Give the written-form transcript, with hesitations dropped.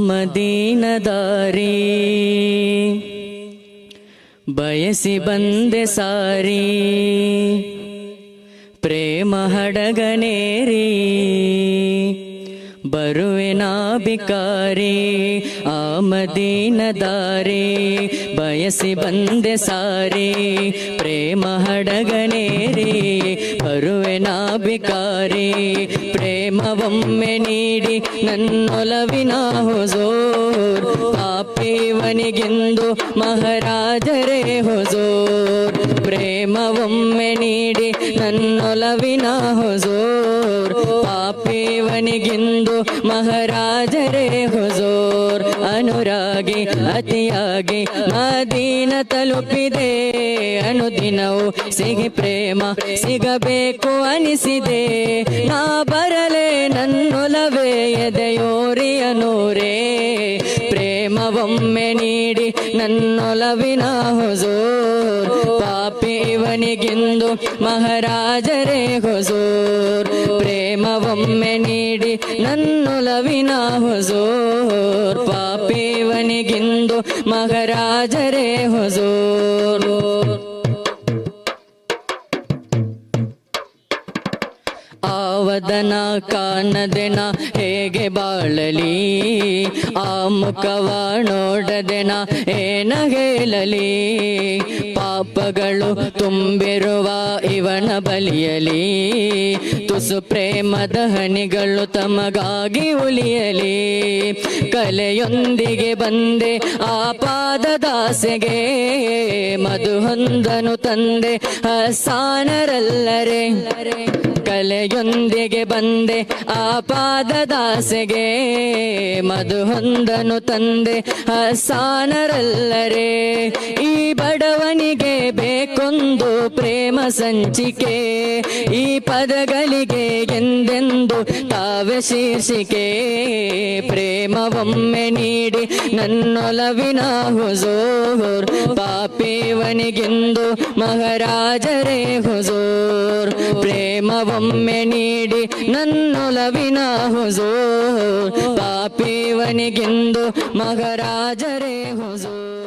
ಮದೀನದಾರಿ ಬಯಸಿ ಬಂದೆ ಸಾರಿ ಪ್ರೇಮ ಹಡಗನೇರಿ ಬರುವೆ ನಾ ಬಿಕಾರಿ ಆ ಮದೀನದಾರಿ ಬಯಸಿ ಬಂದೆ ಸಾರಿ ಪ್ರೇಮ ಹಡಗನೇರಿ ಬರುವೆ ನಾ ಬಿಕಾರಿ ಪ್ರೇಮವೊಮ್ಮೆ ನೀಡಿ ನನ್ನೊಲವಿನ ಹುಜೂರ್ ಪಾಪಿವನಿಗೆಂದು ಮಹಾರಾಜರೇ ಹುಜೂರ್ ಪ್ರೇಮವೊಮ್ಮೆ ನೀಡಿ ನನ್ನೊಲವಿನ ಹುಜೂರ್ ಪಾಪಿವನಿಗೆಂದು ಮಹಾರಾಜರೇ ಹುಜೂರ್ ಅನುರಾಗಿ ಅತಿಯಾಗಿ ಮದೀನ ತಲುಪಿದೆ ಅನುದಿನವು ಸಿಗಿ ಪ್ರೇಮ ಸಿಗಬೇಕು ಅನಿಸಿದೆ ನಾ ಬರಲೇ ನನ್ನೊಲವೇ ಎದೆಯೋರಿಯ ನೂರೇ ಪ್ರೇಮವೊಮ್ಮೆ ನೀಡಿ ನನ್ನೊಲವಿನ ಹುಜೂರ್ ಪಾಪಿವನಿಗೆಂದು ಮಹಾರಾಜರೇ ಹುಜೂರ್ ಪ್ರೇಮವೊಮ್ಮೆ ನೀಡಿ ನನ್ನೊಲವಿನ ಹುಜೂರ್ ಪಾಪಿವನಿಗೆಂದು ಮಹಾರಾಜರೇ ಹುಜೂರ್ ಆವದನ ಕಾಣದೆನ ಹೇಗೆ ಬಾಳಲಿ ಆ ಮುಖವ ನೋಡದೆನ ಏನ ಹೇಳಲಿ ಪಾಪಗಳು ತುಂಬಿರುವ ಇವನ ಬಲಿಯಲಿ ತುಸು ಪ್ರೇಮದ ಹನಿಗಳು ತಮಗಾಗಿ ಉಳಿಯಲಿ ಕಲೆಯೊಂದಿಗೆ ಬಂದೆ ಆ ಪಾದದಾಸೆಗೆ ಮಧು ಹೊಂದನು ತಂದೆ ಹಸಾನರಲ್ಲರೆ ಕಲೆಯೊಂದಿಗೆ ಬಂದೆ ಆ ಪಾದದಾಸೆಗೆ ಮಧು ಹೊಂದನು ತಂದೆ ಹಸಾನರಲ್ಲರೆ ಈ ಬಡವನಿಗೆ ಬೇಕೊಂದು ಪ್ರೇಮ ಸಂಚಿಕೆ ಈ ಪದಗಳಿಗೆ ಎಂದೆಂದು ತಾವೇ ಶೀರ್ಷಿಕೆ ಪ್ರೇಮವೊಮ್ಮೆ ನೀಡಿ ನನ್ನೊಲವಿನ ಹುಜೂರ್ ಪಾಪಿವನಿಗೆಂದು ಮಹಾರಾಜರೇ ಹುಜೂರ್ ಪ್ರೇಮವೊಮ್ಮೆ ನೀಡಿ ನನ್ನೊಲವಿನ ಹುಜೂರ್ ಪಾಪಿವನಿಗೆಂದು ಮಹಾರಾಜರೇ ಹುಜೂರ್